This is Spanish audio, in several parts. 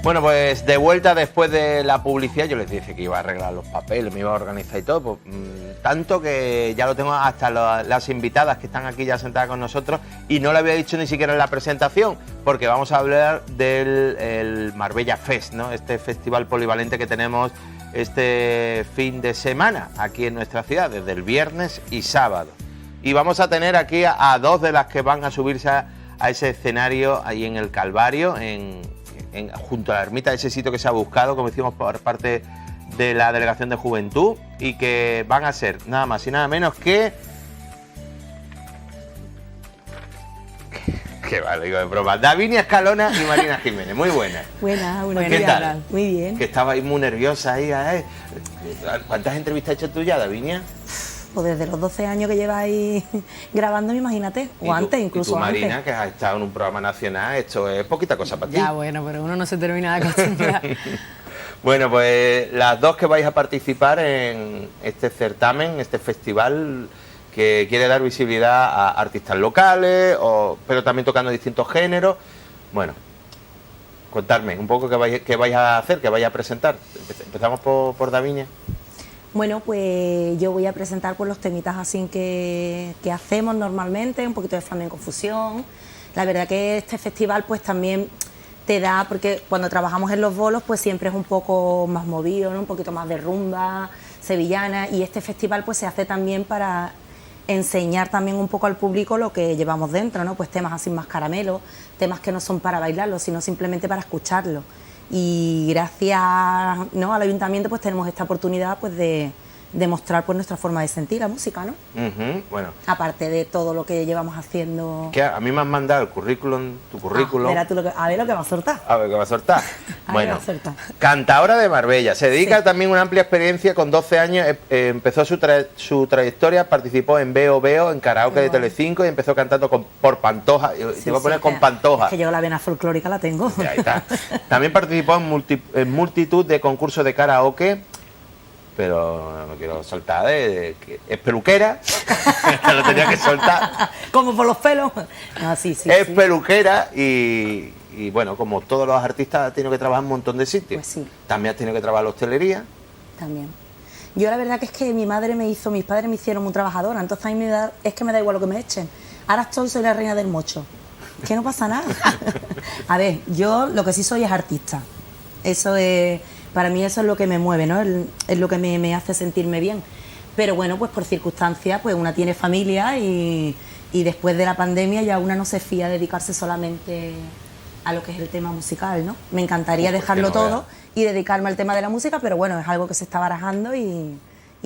Bueno, pues de vuelta después de la publicidad, yo les dije que iba a arreglar los papeles, me iba a organizar y todo, pues, tanto que ya lo tengo hasta las invitadas que están aquí ya sentadas con nosotros y no lo había dicho ni siquiera en la presentación, porque vamos a hablar del Marbella Fest, ¿no? Este festival polivalente que tenemos este fin de semana aquí en nuestra ciudad, desde el viernes y sábado. Y vamos a tener aquí a dos de las que van a subirse a ese escenario ahí en el Calvario, junto a la ermita, ese sitio que se ha buscado, como decimos, por parte de la Delegación de Juventud, y que van a ser nada más y nada menos que vale, digo de broma, Davinia Escalona y Marina Jiménez. Muy buenas. Buenas, ¿Qué tal? Muy bien. Que estabais muy nerviosa ahí, ¿eh? ¿Cuántas entrevistas has hecho tú ya, Davinia? Pues desde los 12 años que lleváis grabando, imagínate, o antes, incluso y tú, Marina, antes. que has estado en un programa nacional, esto es poquita cosa para ti. Ya, bueno, pero uno no se termina de acostumbrar. Bueno, pues las dos que vais a participar en este certamen, este festival que quiere dar visibilidad a artistas locales, pero también tocando distintos géneros. Bueno, contadme un poco qué vais a hacer, qué vais a presentar. Empezamos por Davinia. Bueno, pues yo voy a presentar pues los temitas así que hacemos normalmente, un poquito de flamenco fusión. La verdad que este festival pues también te da, porque cuando trabajamos en los bolos pues siempre es un poco más movido, ¿no? Un poquito más de rumba sevillana, y este festival pues se hace también para enseñar también un poco al público lo que llevamos dentro, ¿no? Pues temas así más caramelos, temas que no son para bailarlos, sino simplemente para escucharlos. Y gracias, ¿no?, al ayuntamiento pues tenemos esta oportunidad pues de mostrar pues nuestra forma de sentir la música, ¿no? Bueno. Aparte de todo lo que llevamos haciendo. Que a mí me han mandado el currículum, tu currículum. Verá tú a ver lo que va a soltar. A ver qué va a soltar. Bueno, va a soltar. Cantadora de Marbella, se dedica Sí. también a una amplia experiencia. Con 12 años empezó su trayectoria, participó en Veo Veo, en karaoke de Telecinco, y empezó cantando por Pantoja. Te voy a poner con Pantoja. Es que yo la vena folclórica la tengo. Ahí está. También participó en multitud de concursos de karaoke, pero no quiero soltar que es peluquera, que lo tenía que soltar. Como por los pelos. No, sí. Es peluquera y bueno, como todos los artistas, ha tenido que trabajar en un montón de sitios. Pues sí. También has tenido que trabajar en la hostelería. También. Yo la verdad que es que mis padres me hicieron muy trabajadora, entonces a mí me da igual lo que me echen. Ahora soy la reina del mocho. Que no pasa nada. A ver, yo lo que sí soy es artista. Eso es, para mí eso es lo que me mueve, ¿no? Es lo que me hace sentirme bien. Pero bueno, pues por circunstancias, pues una tiene familia y después de la pandemia ya una no se fía a dedicarse solamente a lo que es el tema musical, ¿no? Me encantaría dejarlo todo y dedicarme al tema de la música, pero bueno, es algo que se está barajando y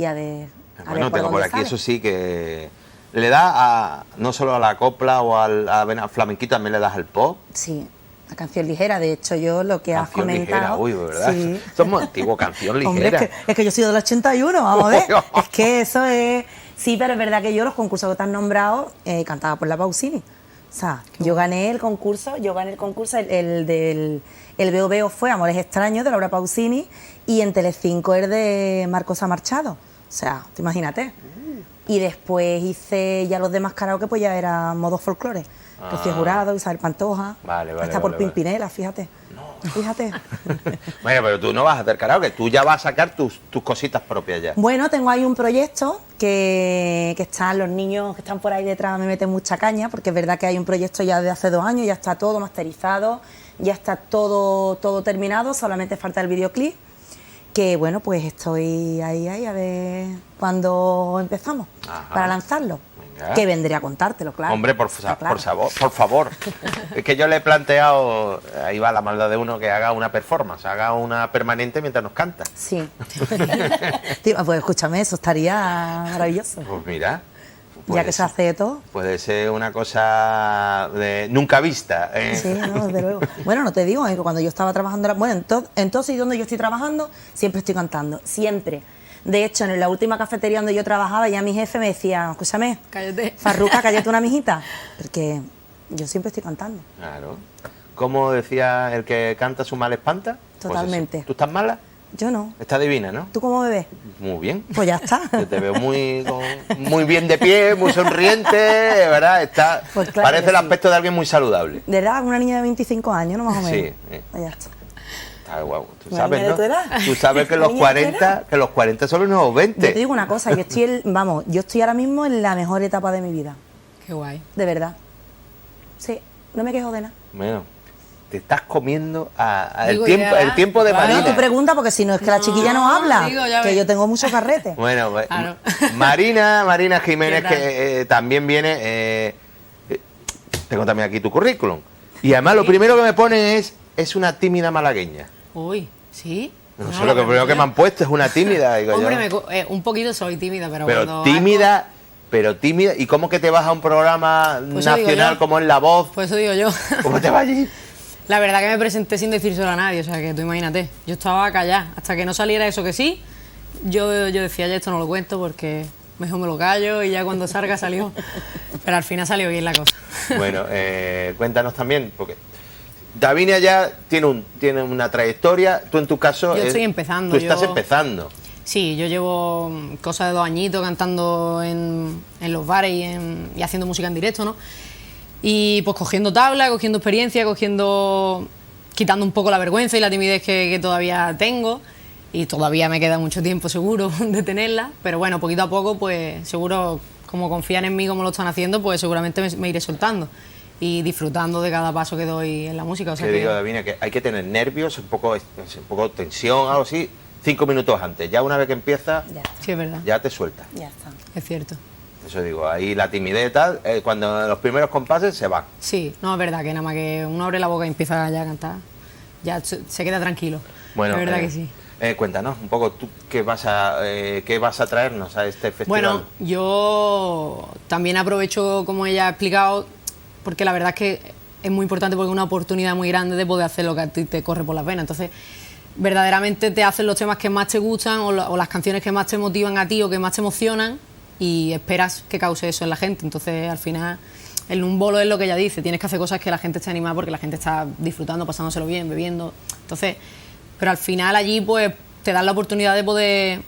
a ver. Bueno, tengo por aquí, sale. Eso sí, que le da no solo a la copla o al flamenquito, también le das al pop. Sí. La canción ligera, de hecho yo lo que has comentado... Ligera, uy, ¿verdad? Sí. Somos antiguos, canción ligera. Hombre, es que yo soy del 81, vamos a ver. Es que eso es... Sí, pero es verdad que yo los concursos que te han nombrado cantaba por la Pausini. O sea, yo gané el concurso, el del Veo Veo fue Amores Extraños de Laura Pausini, y en Telecinco el de Marcos ha marchado. O sea, te imagínate. Y después hice ya los demás karaoke, pues ya era modo folclore. Rocío Jurado, Isabel Pantoja, hasta por Pimpinela, fíjate. No. Fíjate. Bueno, pero tú no vas a hacer karaoke, tú ya vas a sacar tus cositas propias ya. Bueno, tengo ahí un proyecto que están los niños que están por ahí detrás, me meten mucha caña, porque es verdad que hay un proyecto ya de hace 2 años, ya está todo masterizado, ya está todo terminado, solamente falta el videoclip, que bueno, pues estoy ahí a ver cuándo empezamos. Ajá. Para lanzarlo. Que vendré a contártelo, claro. Hombre, por favor. Es que yo le he planteado, ahí va la maldad de uno, que haga una performance, haga una permanente mientras nos canta. Sí. Pues escúchame, eso estaría maravilloso. Pues mira. Ya que se hace de todo. Puede ser una cosa nunca vista. Sí, no, desde luego. Bueno, no te digo, que cuando yo estaba trabajando, bueno, en todo sitio donde yo estoy trabajando, siempre estoy cantando, siempre. De hecho, en la última cafetería donde yo trabajaba, ya mi jefe me decía, escúchame, cállate, Farruca, cállate una mijita, porque yo siempre estoy cantando. Claro. ¿Cómo decía el que canta su mal espanta? Totalmente. Pues ¿tú estás mala? Yo no. Estás divina, ¿no? ¿Tú cómo me ves? Muy bien. Pues ya está. Yo te veo muy bien de pie, muy sonriente, ¿verdad? Pues claro, parece el aspecto de alguien muy saludable. ¿De verdad? Una niña de 25 años, ¿no? Más o menos. Sí. Pues ya está. Claro, guau, tú Una sabes, niña de ¿no? tu edad. Tú sabes que Una los niña de tu edad. 40 son los nuevos Yo te 20. digo una cosa, yo estoy ahora mismo en la mejor etapa de mi vida, Qué guay. de verdad. Sí, no me quejo de nada. Bueno, te estás comiendo Digo, el tiempo de claro. Marina. No, tú preguntas porque si no es que la chiquilla no habla, digo, ya que ves. yo tengo mucho carrete. Bueno, pues, Claro. Marina Jiménez, ¿Qué tal? que también viene, tengo también aquí tu currículum. Y además lo primero que me ponen es una tímida malagueña. Uy, ¿sí? No sé, lo que primero que me han puesto es una tímida. Digo Hombre, yo. un poquito soy tímida, pero Pero cuando tímida, pero tímida. ¿Y cómo que te vas a un programa Pues eso digo nacional yo. como es La Voz? Pues eso digo yo. ¿Cómo te vas allí? La verdad que me presenté sin decírselo a nadie, o sea que tú imagínate. Yo estaba callada, hasta que no saliera eso que sí, yo decía, ya esto no lo cuento porque mejor me lo callo y ya cuando salga salió. Pero al final salió bien la cosa. Bueno, cuéntanos también, porque Davinia ya tiene una trayectoria. Tú en tu caso... Yo estoy empezando, Tú estás yo- empezando. Sí, yo llevo cosa de 2 añitos cantando en los bares y haciendo música en directo, ¿no? Y pues cogiendo tabla, cogiendo experiencia, quitando un poco la vergüenza y la timidez que todavía tengo. Y todavía me queda mucho tiempo seguro de tenerla. Pero bueno, poquito a poco, pues seguro, como confían en mí como lo están haciendo, pues seguramente me iré soltando. Y disfrutando de cada paso que doy en la música. O sea Te que- digo, Davinia, que hay que tener nervios, un poco tensión, algo así, 5 minutos antes. Ya una vez que empieza, Ya está, Sí, es verdad. ya te sueltas. ya está. Es cierto. Eso digo, ahí la timidez y tal, cuando los primeros compases se van. Sí, no, es verdad que nada más que uno abre la boca y empieza ya a cantar, ya se queda tranquilo. Bueno, es verdad que sí. Cuéntanos un poco, ¿tú qué vas a traernos a este festival? Bueno, yo también aprovecho, como ella ha explicado, porque la verdad es que es muy importante porque es una oportunidad muy grande de poder hacer lo que a ti te corre por las venas. Entonces, verdaderamente te hacen los temas que más te gustan o las canciones que más te motivan a ti o que más te emocionan y esperas que cause eso en la gente. Entonces, al final, en un bolo es lo que ella dice, tienes que hacer cosas que la gente esté animada porque la gente está disfrutando, pasándoselo bien, bebiendo. Entonces, pero al final allí pues te dan la oportunidad de poder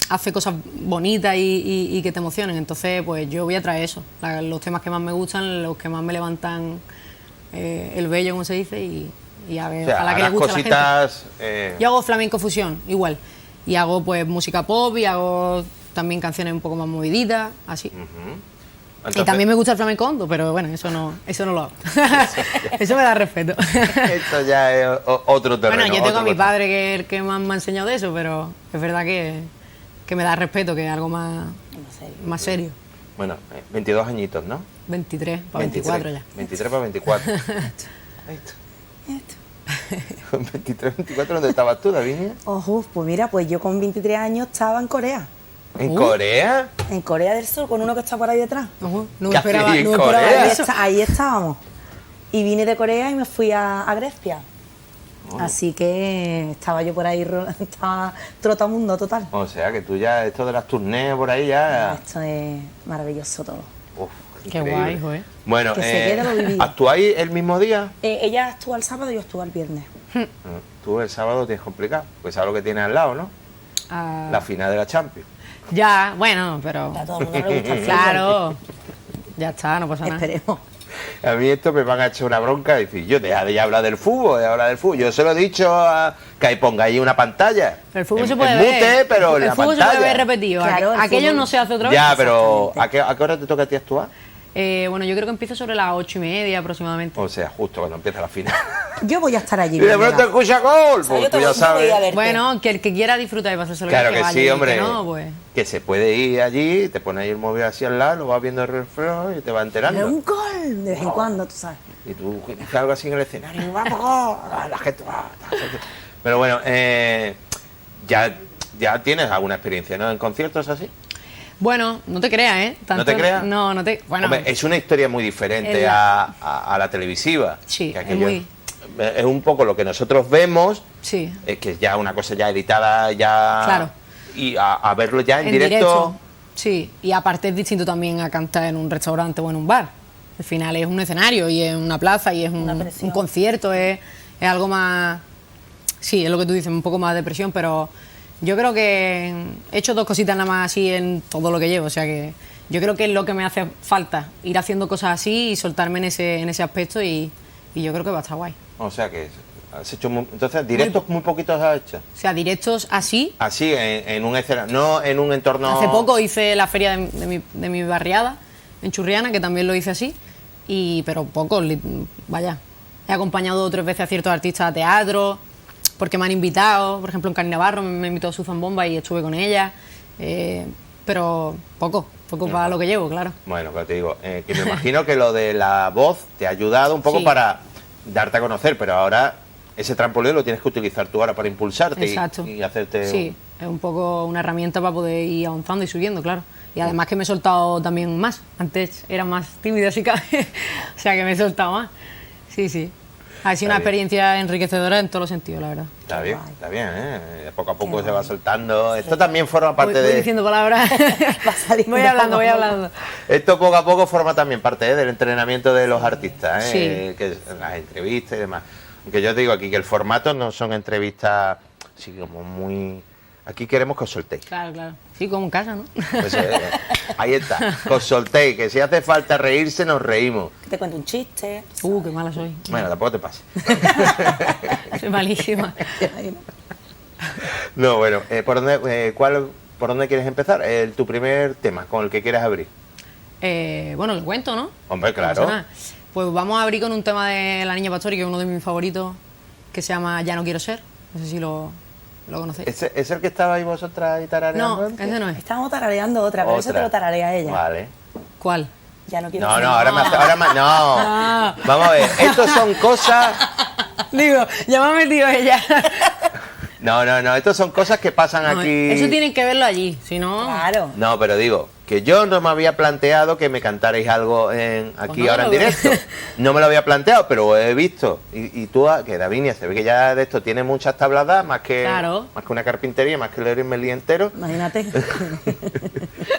hacer cosas bonitas y que te emocionen. Entonces, pues yo voy a traer eso, los temas que más me gustan, los que más me levantan el vello, como se dice, y a ver, o sea, a la que le harás gusta a la gente. cositas... Yo hago flamenco fusión, igual. Y hago pues música pop y hago también canciones un poco más moviditas, así. Y entonces- también me gusta el flamenco hondo, pero bueno, eso no lo hago. Eso me da respeto. Esto ya es otro terreno. Bueno, yo tengo otro a mi terreno. padre que es el que más me ha enseñado de eso, pero es verdad que me da respeto, que es algo más serio. Bueno, 22 añitos, ¿no? 23 para 24 ya. 23 para 24. Ahí está. Con 23, 24, ¿dónde estabas tú, Davinia? Ojo, pues mira, pues yo con 23 años estaba en Corea. ¿En Corea? En Corea del Sur, con uno que está por ahí detrás. Ojo, no ¿Qué me esperaba, hacéis en no me esperaba Corea? eso. Ahí estábamos. Y vine de Corea y me fui a Grecia. Así que estaba yo por ahí, estaba trotamundo total. O sea, que tú ya, esto de las tournées por ahí ya... Esto es maravilloso todo. Uf, Qué increíble. guay, joder. Bueno, Que se quede lo vivido. ¿actuáis el mismo día? Ella estuvo el sábado y yo estuve el viernes. Tú el sábado tienes complicado, pues sabes lo que tienes al lado, ¿no? Ah, La final de la Champions. ya, bueno, pero... A todo el mundo le gusta el fútbol. Claro. Ya está, no pasa nada. Esperemos. A mí esto me van a echar una bronca y decir, yo deja de ya hablar del fútbol, de hablar del fútbol. Yo se lo he dicho que ahí pongáis una pantalla. El fútbol En- se puede en ver. mute, pero en el la fútbol pantalla. se puede ver repetido. Claro, el Aquello fútbol- no se hace otra vez. Ya, pero Exactamente. ¿a qué hora te toca a ti actuar? Bueno, yo creo que empiezo sobre las 8:30 aproximadamente. O sea, justo cuando empieza la final. Yo voy a estar allí. Y de Miguel. pronto escucha gol, sea, pues yo tú te ya voy- yo voy a sabes. ver. Bueno, que el que quiera disfrutar y pasárselo Claro bien, que vaya, sí, y el hombre. Que no, pues... Que se puede ir allí, te pones ahí el móvil así al lado, lo vas viendo el reflejo y te vas Pero enterando. un gol de vez en cuando, tú sabes. Y tú dices algo así en el escenario, ¡vamos, gol! La gente va. Pero bueno, ya tienes alguna experiencia, ¿no? En conciertos así. Bueno, no te creas, ¿eh? ¿No te creas? No, no te... Bueno, Hombre, es una historia muy diferente Es a la televisiva. Sí, Que es aquello muy- es un poco lo que nosotros vemos, sí. es que es ya una cosa ya editada, ya... Claro. Y a verlo ya en directo... Sí, y aparte es distinto también a cantar en un restaurante o en un bar. Al final es un escenario y es una plaza y es Una presión. un concierto, es algo más... Sí, es lo que tú dices, un poco más de presión, pero yo creo que he hecho 2 cositas nada más así en todo lo que llevo, o sea que yo creo que es lo que me hace falta, ir haciendo cosas así y soltarme en ese aspecto y yo creo que va a estar guay. O sea que Has hecho entonces, directos muy poquitos has hecho. O sea, directos así. Así, en un escenario, no en un entorno... Hace poco hice la feria de mi barriada, en Churriana, que también lo hice así, pero poco, vaya. He acompañado 2 o 3 veces a ciertos artistas a teatro, porque me han invitado, por ejemplo en Cari Navarro me invitó Susan Bomba y estuve con ella, pero poco para lo que llevo, claro. Bueno, pues te digo, que me imagino que lo de la voz te ha ayudado un poco para darte a conocer, pero ahora ese trampolín lo tienes que utilizar tú ahora para impulsarte y hacerte... Sí, es un poco una herramienta para poder ir avanzando y subiendo, claro. Y además que me he soltado también más. Antes era más tímida, así que... o sea, que me he soltado más. Sí, sí. Ha sido una experiencia enriquecedora en todos los sentidos, la verdad. Está bien, ¿eh? Poco a poco se va soltando. Esto también forma parte de... Voy diciendo palabras. voy hablando. Esto poco a poco forma también parte del entrenamiento de los artistas, ¿eh? Sí. Que las entrevistas y demás. Aunque yo os digo aquí que el formato no son entrevistas así como muy... Aquí queremos que os soltéis. Claro. Sí, como en casa, ¿no? Pues, ahí está, que os soltéis, que si hace falta reírse, nos reímos. Que te cuento un chiste. Qué mala soy. Bueno, tampoco te pases. Soy malísima. No, bueno, ¿por dónde quieres empezar? Tu primer tema, con el que quieres abrir. Bueno, lo cuento, ¿no? Hombre, claro. No pasa nada. Pues vamos a abrir con un tema de La Niña Pastori, que es uno de mis favoritos, que se llama Ya no quiero ser. No sé si lo conocéis. ¿Es el que estabais vosotras ahí tarareando? No, antes? ese no es. Estábamos tarareando otra, pero eso te lo tararea ella. Vale. ¿Cuál? Ya no quiero No, ser. ahora más, no. Vamos a ver, estos son cosas... Digo, ya me ha metido ella. No, estos son cosas que pasan aquí... Eso tienen que verlo allí, si no... Claro. No, pero digo, que yo no me había planteado que me cantarais algo aquí no, ahora en directo. No me lo había planteado, pero lo he visto. Y tú, que Davinia, se ve que ya de esto tiene muchas tabladas, más que una carpintería, más que leer el Merlí entero. Imagínate.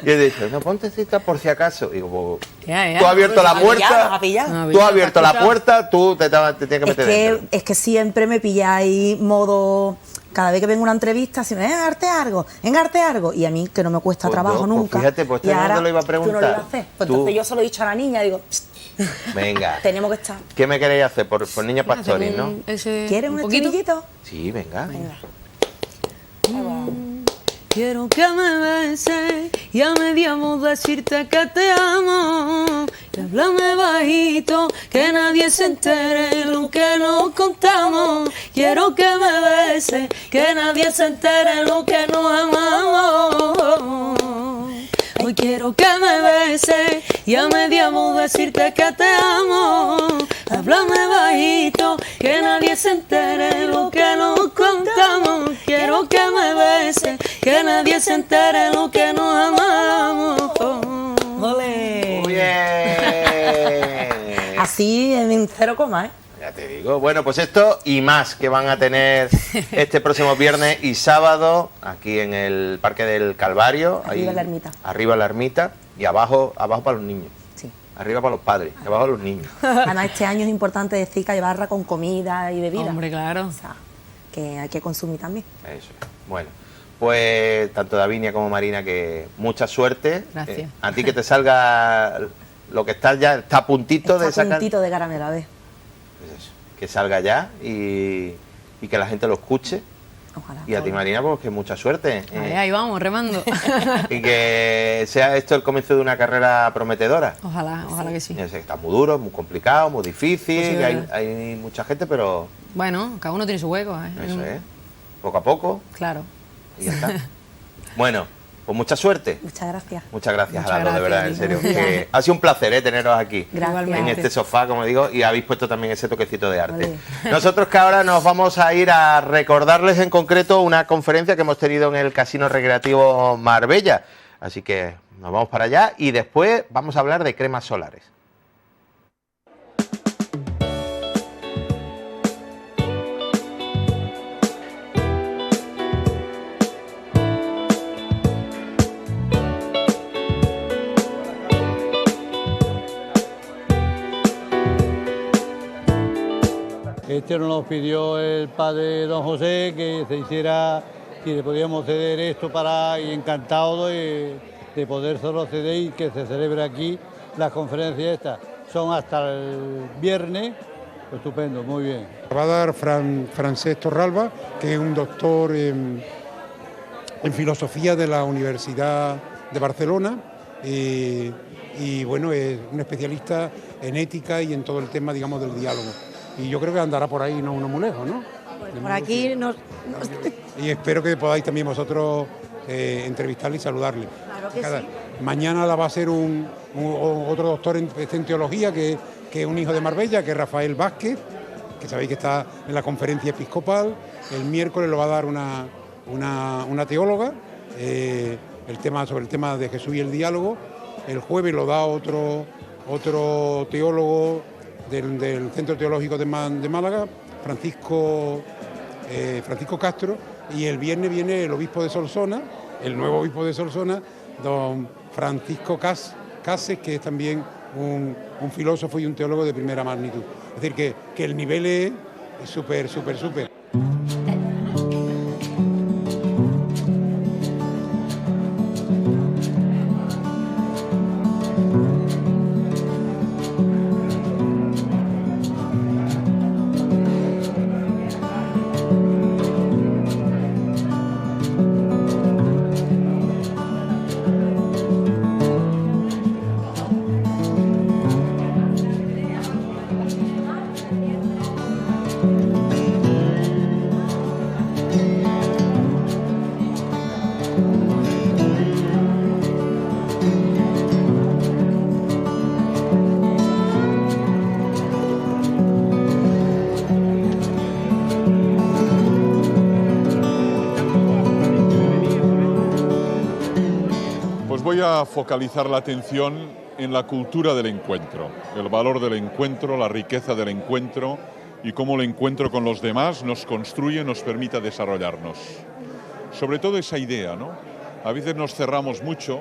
Y he dicho, no, ponte cita por si acaso. Y digo, Ya. tú has abierto la puerta, pillado. tú has abierto la puerta, tú te tienes que meter dentro. Es que siempre me pilláis modo... Cada vez que vengo a una entrevista, si engarte algo. Y a mí, que no me cuesta trabajo pues nunca. fíjate, pues y ahora no te lo iba a preguntar. tú no lo ibas a hacer. Pues entonces yo se lo he dicho a la niña, digo, venga. tenemos que estar. ¿Qué me queréis hacer? Por Niña Pastori, ¿no? ¿Quieres un poquito? estrellito? Sí, venga. Quiero que me beses y a media voz decirte que te amo. Y háblame bajito, que nadie se entere lo que nos contamos. Quiero que me beses, que nadie se entere lo que nos amamos. Hoy quiero que me beses y a media voz decirte que te amo. Háblame bajito, que nadie se entere lo que nos contamos. Quiero que me beses, que nadie se entere lo que nos amamos. ¡Ole! Muy bien. Así en 0 coma, ¿eh? Ya te digo. Bueno, pues esto y más que van a tener este próximo viernes y sábado aquí en el Parque del Calvario. Arriba ahí, la ermita. Arriba la ermita y abajo para los niños. Sí. Arriba para los padres y abajo los niños. Además, este año es importante decir que hay barra con comida y bebida. Hombre, claro. O sea, que hay que consumir también. Eso es. Bueno, pues tanto Davinia como Marina, que mucha suerte. Gracias. A ti que te salga lo que está a puntito de Está sacar. puntito de caramelo, a ver. Pues eso, que salga ya y que la gente lo escuche. Ojalá. Y a ti, Marina, pues que mucha suerte. Ahí vamos, remando. Y que sea esto el comienzo de una carrera prometedora. Ojalá que sí. Ya sé que está muy duro, muy complicado, muy difícil, Pues sí, que verdad. hay mucha gente, pero Bueno, cada uno tiene su hueco, ¿eh? eso es, poco a poco Claro. y ya está. Bueno, pues mucha suerte. Muchas gracias. Muchas gracias Muchas a las dos, de verdad, en gracias, serio. Lina. Que ha sido un placer teneros aquí. Gracias. En este sofá, como digo, y habéis puesto también ese toquecito de arte. Vale. Nosotros que ahora nos vamos a ir a recordarles en concreto una conferencia que hemos tenido en el Casino Recreativo Marbella. Así que nos vamos para allá y después vamos a hablar de cremas solares. Este nos pidió el padre don José que se hiciera, si le podíamos ceder esto para, y encantado de poder solo ceder y que se celebre aquí las conferencias estas. Son hasta el viernes Estupendo, muy bien. Va a dar Francesc Torralba, que es un doctor en filosofía de la Universidad de Barcelona y bueno, es un especialista en ética y en todo el tema, digamos, del diálogo. Y yo creo que andará por ahí no muy lejos, ¿no? Pues por aquí Y espero que podáis también vosotros entrevistarle y saludarle. Claro que sí. Mañana la va a ser otro doctor en teología, que es un hijo de Marbella, que es Rafael Vázquez, que sabéis que está en la conferencia episcopal. El miércoles lo va a dar una teóloga, sobre el tema de Jesús y el diálogo. El jueves lo da otro teólogo del Centro Teológico de Málaga, Francisco Castro, y el viernes viene el obispo de Solsona, el nuevo obispo de Solsona, don Francisco Cases, que es también un filósofo y un teólogo de primera magnitud. Es decir, que el nivel es súper. Voy a focalizar la atención en la cultura del encuentro, el valor del encuentro, la riqueza del encuentro y cómo el encuentro con los demás nos construye, nos permite desarrollarnos. Sobre todo esa idea, ¿no? A veces nos cerramos mucho,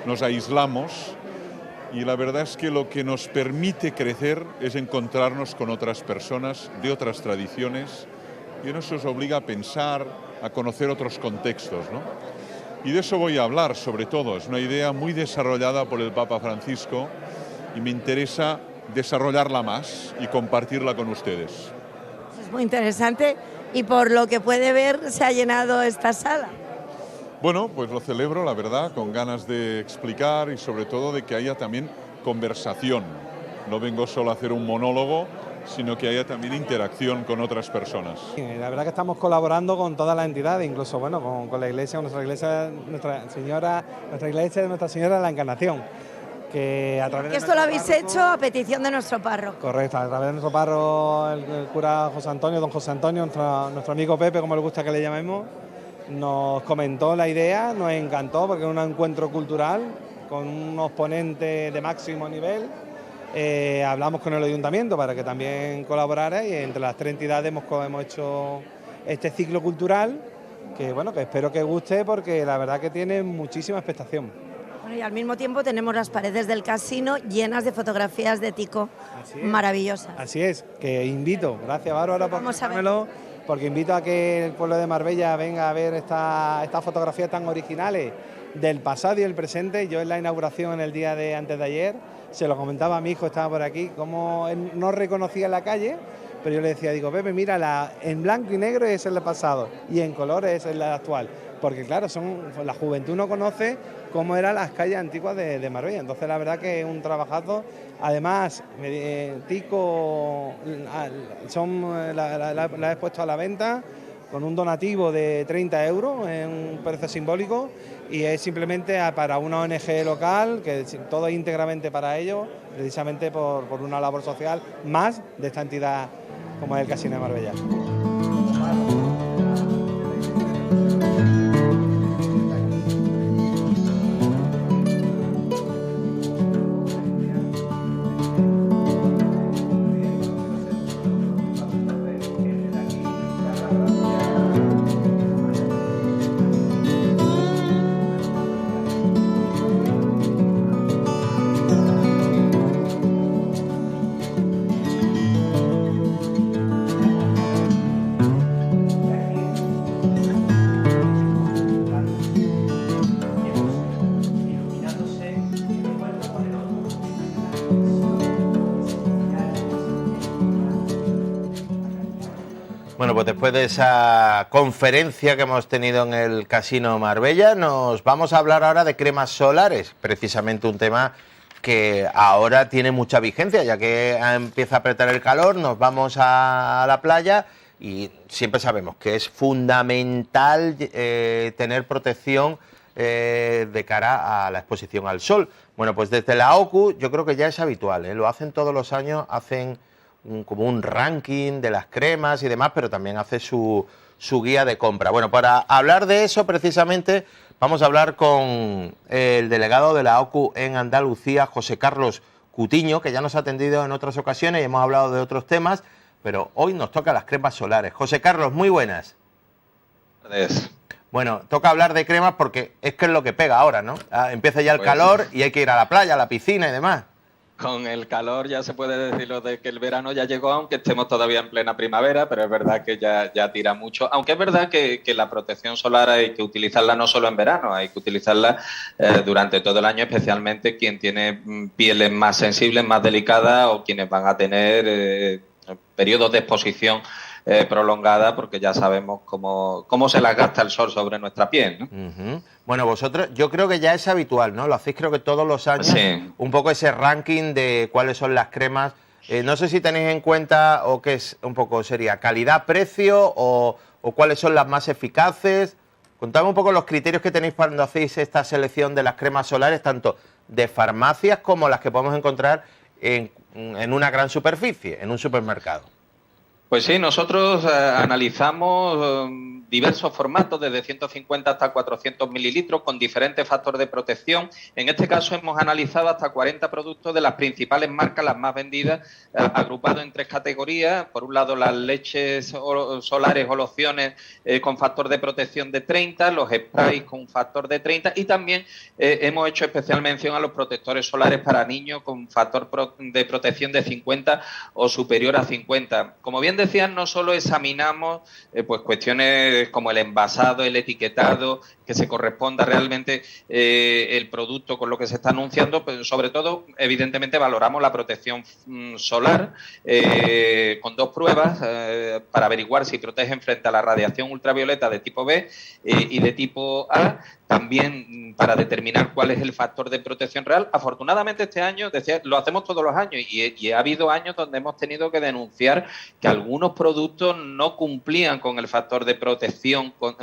nos aislamos y la verdad es que lo que nos permite crecer es encontrarnos con otras personas de otras tradiciones y eso nos obliga a pensar, a conocer otros contextos, ¿no? Y de eso voy a hablar, sobre todo. Es una idea muy desarrollada por el Papa Francisco y me interesa desarrollarla más y compartirla con ustedes. Es muy interesante y por lo que puede ver se ha llenado esta sala. Bueno, pues lo celebro, la verdad, con ganas de explicar y sobre todo de que haya también conversación. No vengo solo a hacer un monólogo, sino que haya también interacción con otras personas. La verdad que estamos colaborando con todas las entidades, incluso bueno, con la iglesia, Nuestra Iglesia de Nuestra Señora de la Encarnación. Que a través de esto lo habéis hecho a petición de nuestro párroco. Correcto, a través de nuestro párroco, el cura José Antonio, don José Antonio, nuestro amigo Pepe, como le gusta que le llamemos, nos comentó la idea, nos encantó porque es un encuentro cultural con unos ponentes de máximo nivel. Hablamos con el ayuntamiento para que también colaborara y entre las tres entidades hemos hecho este ciclo cultural que bueno, que espero que guste porque la verdad que tiene muchísima expectación. Bueno, y al mismo tiempo tenemos las paredes del casino llenas de fotografías de Tico, maravillosas. Así es, que invito, gracias Bárbara por comentármelo, porque invito a que el pueblo de Marbella venga a ver estas fotografías tan originales del pasado y el presente. Yo en la inauguración en el día de antes de ayer se lo comentaba a mi hijo, estaba por aquí, como él no reconocía la calle, pero yo le decía, digo, Pepe, mira, en blanco y negro es el pasado y en colores es el actual, porque claro, la juventud no conoce cómo eran las calles antiguas de Marbella, entonces la verdad que es un trabajazo. Además, Tico la he puesto a la venta con un donativo de 30 euros, en un precio simbólico, y es simplemente para una ONG local, que todo es íntegramente para ellos, precisamente por una labor social más de esta entidad como es el Casino de Marbella. pues después de esa conferencia que hemos tenido en el Casino Marbella, nos vamos a hablar ahora de cremas solares, precisamente un tema que ahora tiene mucha vigencia, ya que empieza a apretar el calor, nos vamos a la playa y siempre sabemos que es fundamental tener protección de cara a la exposición al sol. Bueno, pues desde la OCU yo creo que ya es habitual, lo hacen todos los años, hacen como un ranking de las cremas y demás, pero también hace su guía de compra. Bueno, para hablar de eso precisamente vamos a hablar con el delegado de la OCU en Andalucía, José Carlos Cutiño, que ya nos ha atendido en otras ocasiones y hemos hablado de otros temas, pero hoy nos toca las cremas solares. José Carlos, muy buenas. Buenas tardes. Bueno, toca hablar de cremas porque es que es lo que pega ahora, ¿no? Empieza ya el calor y hay que ir a la playa, a la piscina y demás. Con el calor ya se puede decir lo de que el verano ya llegó, aunque estemos todavía en plena primavera, pero es verdad que ya tira mucho. Aunque es verdad que la protección solar hay que utilizarla no solo en verano, hay que utilizarla durante todo el año, especialmente quien tiene pieles más sensibles, más delicadas o quienes van a tener periodos de exposición prolongada, porque ya sabemos cómo se las gasta el sol sobre nuestra piel, ¿no? Bueno, vosotros, yo creo que ya es habitual, ¿no? Lo hacéis creo que todos los años, sí. Un poco ese ranking de cuáles son las cremas. No sé si tenéis en cuenta o qué es un poco, sería calidad-precio o cuáles son las más eficaces. Contadme un poco los criterios que tenéis cuando hacéis esta selección de las cremas solares, tanto de farmacias como las que podemos encontrar en una gran superficie, en un supermercado. Pues sí, nosotros analizamos diversos formatos, desde 150 hasta 400 mililitros, con diferentes factores de protección. En este caso hemos analizado hasta 40 productos de las principales marcas, las más vendidas, agrupados en 3 categorías. Por un lado, las leches solares o lociones con factor de protección de 30, los sprays con factor de 30 y también hemos hecho especial mención a los protectores solares para niños con factor de protección de 50 o superior a 50. Como bien decían, no solo examinamos pues cuestiones como el envasado, el etiquetado, que se corresponda realmente el producto con lo que se está anunciando, pero sobre todo, evidentemente, valoramos la protección solar con 2 pruebas para averiguar si protegen frente a la radiación ultravioleta de tipo B y de tipo A, también para determinar cuál es el factor de protección real. Afortunadamente este año, decía, lo hacemos todos los años y ha habido años donde hemos tenido que denunciar que algunos productos no cumplían con el factor de protección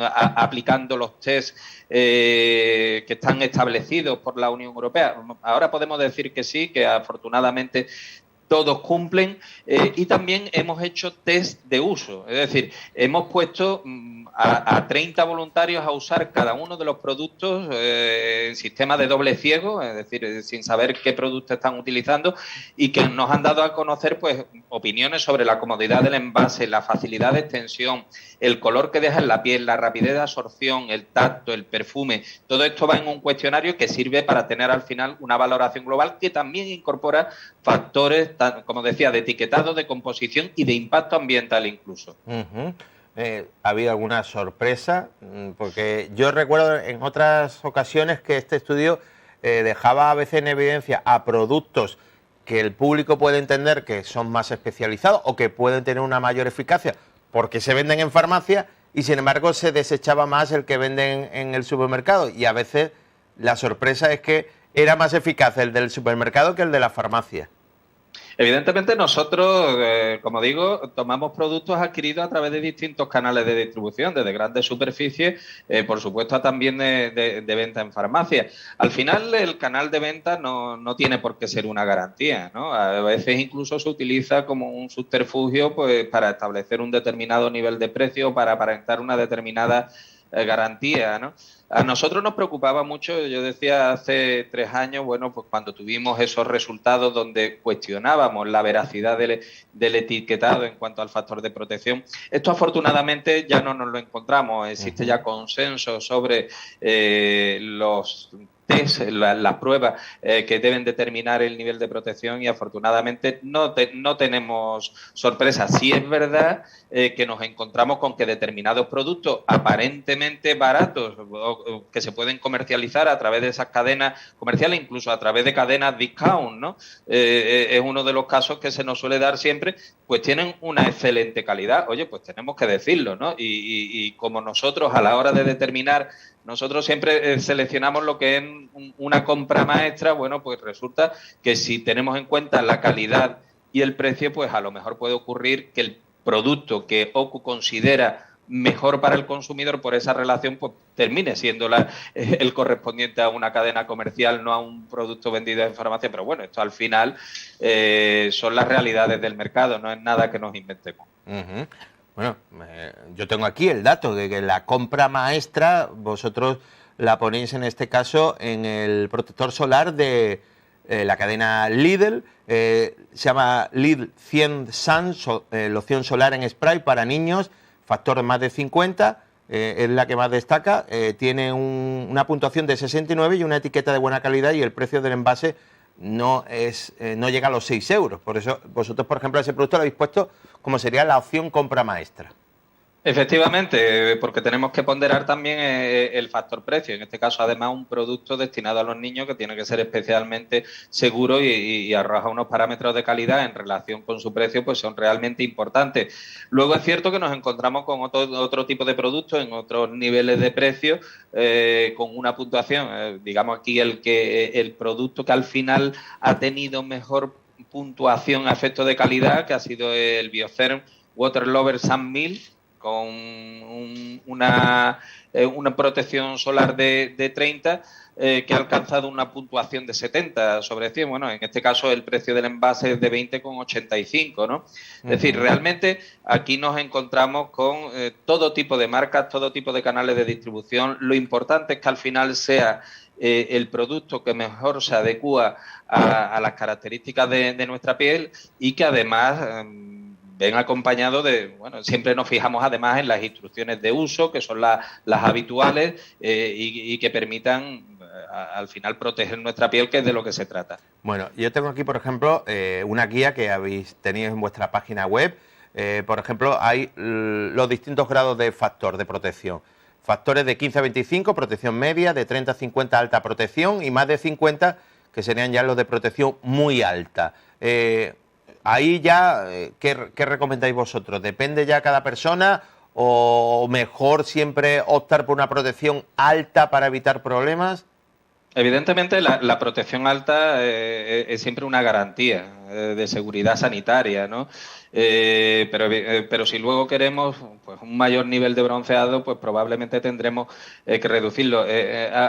aplicando los test que están establecidos por la Unión Europea. Ahora podemos decir que sí, que afortunadamente todos cumplen y también hemos hecho test de uso, es decir, hemos puesto a 30 voluntarios a usar cada uno de los productos en sistema de doble ciego, es decir, sin saber qué producto están utilizando y que nos han dado a conocer pues opiniones sobre la comodidad del envase, la facilidad de extensión, el color que deja en la piel, la rapidez de absorción, el tacto, el perfume. Todo esto va en un cuestionario que sirve para tener al final una valoración global que también incorpora factores, como decía, de etiquetado, de composición y de impacto ambiental incluso. ¿Ha habido alguna sorpresa? Porque yo recuerdo en otras ocasiones que este estudio dejaba a veces en evidencia a productos que el público puede entender que son más especializados o que pueden tener una mayor eficacia porque se venden en farmacia y sin embargo se desechaba más el que venden en el supermercado y a veces la sorpresa es que era más eficaz el del supermercado que el de la farmacia. Evidentemente nosotros, como digo, tomamos productos adquiridos a través de distintos canales de distribución, desde grandes superficies, por supuesto también de venta en farmacia. Al final el canal de venta no tiene por qué ser una garantía, ¿no? A veces incluso se utiliza como un subterfugio pues, para establecer un determinado nivel de precio, para aparentar una determinada garantía, ¿no? A nosotros nos preocupaba mucho, yo decía hace 3 años, bueno, pues cuando tuvimos esos resultados donde cuestionábamos la veracidad del etiquetado en cuanto al factor de protección. Esto afortunadamente ya no nos lo encontramos, existe ya consenso sobre los test, las pruebas que deben determinar el nivel de protección y afortunadamente no tenemos sorpresas. Sí es verdad que nos encontramos con que determinados productos aparentemente baratos o que se pueden comercializar a través de esas cadenas comerciales, incluso a través de cadenas discount, ¿no? Es uno de los casos que se nos suele dar siempre, pues tienen una excelente calidad. Oye, pues tenemos que decirlo, ¿no? Y como nosotros a la hora de determinar, nosotros siempre seleccionamos lo que es una compra maestra, bueno, pues resulta que si tenemos en cuenta la calidad y el precio, pues a lo mejor puede ocurrir que el producto que OCU considera mejor para el consumidor por esa relación, pues termine siendo el correspondiente a una cadena comercial, no a un producto vendido en farmacia. Pero bueno, esto al final son las realidades del mercado, no es nada que nos inventemos. Uh-huh. Bueno, yo tengo aquí el dato de que la compra maestra, vosotros la ponéis en este caso en el protector solar de la cadena Lidl, se llama Lidl 100 Sun, loción solar en spray para niños, factor más de 50, es la que más destaca, tiene una puntuación de 69 y una etiqueta de buena calidad, y el precio del envase no llega a los 6 euros. Por eso vosotros, por ejemplo, ese producto lo habéis puesto como sería la opción compra maestra. Efectivamente, porque tenemos que ponderar también el factor precio. En este caso, además, un producto destinado a los niños que tiene que ser especialmente seguro y arroja unos parámetros de calidad en relación con su precio, pues son realmente importantes. Luego es cierto que nos encontramos con otro tipo de productos en otros niveles de precio con una puntuación, digamos aquí el producto que al final ha tenido mejor puntuación a efecto de calidad, que ha sido el Biotherm Water Lover Sun 1000, con una protección solar de 30, que ha alcanzado una puntuación de 70 sobre 100. Bueno, en este caso el precio del envase es de 20,85, ¿no? Es decir, realmente aquí nos encontramos con todo tipo de marcas, todo tipo de canales de distribución. Lo importante es que al final sea el producto que mejor se adecúa a las características de nuestra piel y que además ven acompañado de, bueno, siempre nos fijamos además en las instrucciones de uso, que son las habituales y que permitan al final proteger nuestra piel, que es de lo que se trata. Bueno, yo tengo aquí, por ejemplo, una guía que habéis tenido en vuestra página web. Por ejemplo, hay los distintos grados de factor de protección. Factores de 15 a 25, protección media, de 30 a 50, alta protección, y más de 50, que serían ya los de protección muy alta. Ahí ya, ¿qué recomendáis vosotros? ¿Depende ya cada persona o mejor siempre optar por una protección alta para evitar problemas? Evidentemente la protección alta es siempre una garantía de seguridad sanitaria, ¿no? Pero si luego queremos pues un mayor nivel de bronceado, pues probablemente tendremos que reducirlo.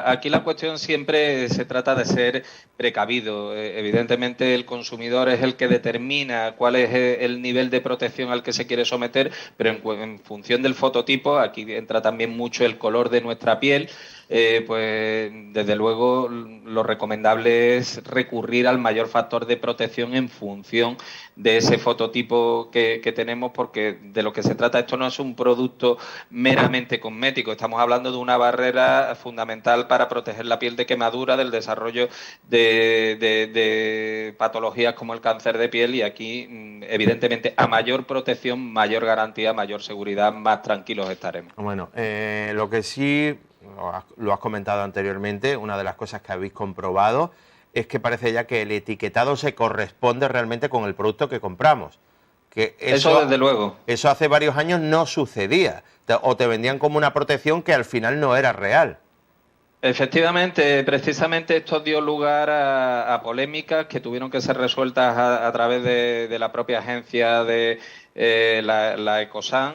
Aquí la cuestión siempre se trata de ser precavido. Evidentemente el consumidor es el que determina cuál es el nivel de protección al que se quiere someter, pero en función del fototipo, aquí entra también mucho el color de nuestra piel. Pues desde luego lo recomendable es recurrir al mayor factor de protección en función de ese fototipo que tenemos, porque de lo que se trata, esto no es un producto meramente cosmético, estamos hablando de una barrera fundamental para proteger la piel de quemadura, del desarrollo de patologías como el cáncer de piel, y aquí evidentemente a mayor protección, mayor garantía, mayor seguridad, más tranquilos estaremos. Bueno, lo que sí lo has comentado anteriormente, una de las cosas que habéis comprobado es que parece ya que el etiquetado se corresponde realmente con el producto que compramos. Que eso desde luego. Eso hace varios años no sucedía, o te vendían como una protección que al final no era real. Efectivamente, precisamente esto dio lugar a polémicas que tuvieron que ser resueltas a través de la propia agencia de la Ecosan,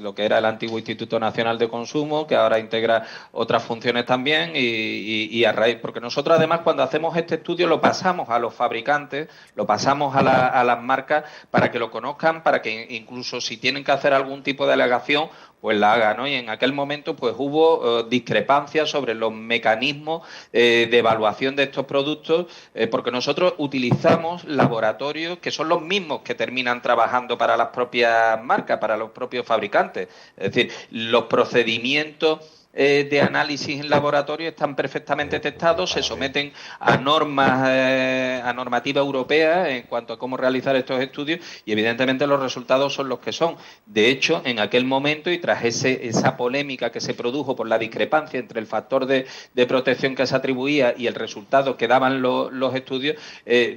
lo que era el antiguo Instituto Nacional de Consumo, que ahora integra otras funciones también, y a raíz, porque nosotros además cuando hacemos este estudio lo pasamos a los fabricantes, lo pasamos a las marcas para que lo conozcan, para que incluso si tienen que hacer algún tipo de alegación, pues la haga, ¿no? Y en aquel momento pues hubo discrepancias sobre los mecanismos de evaluación de estos productos, porque nosotros utilizamos laboratorios que son los mismos que terminan trabajando para las propias marcas, para los propios fabricantes. Es decir, los procedimientos de análisis en laboratorio están perfectamente testados, se someten a normativa europea en cuanto a cómo realizar estos estudios y evidentemente los resultados son los que son. De hecho, en aquel momento y tras esa polémica que se produjo por la discrepancia entre el factor de protección que se atribuía y el resultado que daban los estudios,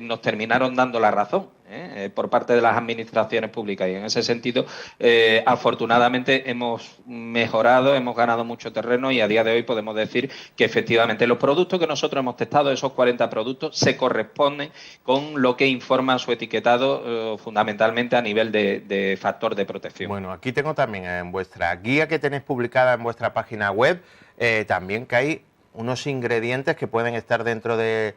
nos terminaron dando la razón por parte de las administraciones públicas y en ese sentido afortunadamente hemos mejorado, hemos ganado mucho terreno y a día de hoy podemos decir que efectivamente los productos que nosotros hemos testado, esos 40 productos, se corresponden con lo que informa su etiquetado fundamentalmente a nivel de factor de protección. Bueno, aquí tengo también en vuestra guía que tenéis publicada en vuestra página web también que hay unos ingredientes que pueden estar dentro de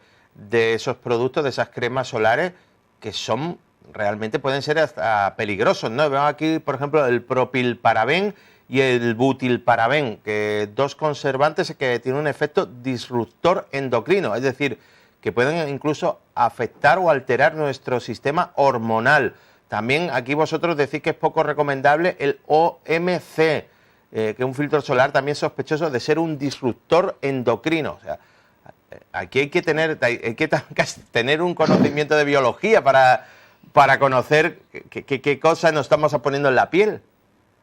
esos productos, de esas cremas solares, que son realmente pueden ser hasta peligrosos, ¿no? Veo aquí, por ejemplo, el propilparaben y el butilparaben, que dos conservantes que tienen un efecto disruptor endocrino, es decir, que pueden incluso afectar o alterar nuestro sistema hormonal. También aquí vosotros decís que es poco recomendable el OMC, que es un filtro solar también sospechoso de ser un disruptor endocrino. O sea, aquí hay que tener un conocimiento de biología para conocer qué cosas nos estamos poniendo en la piel.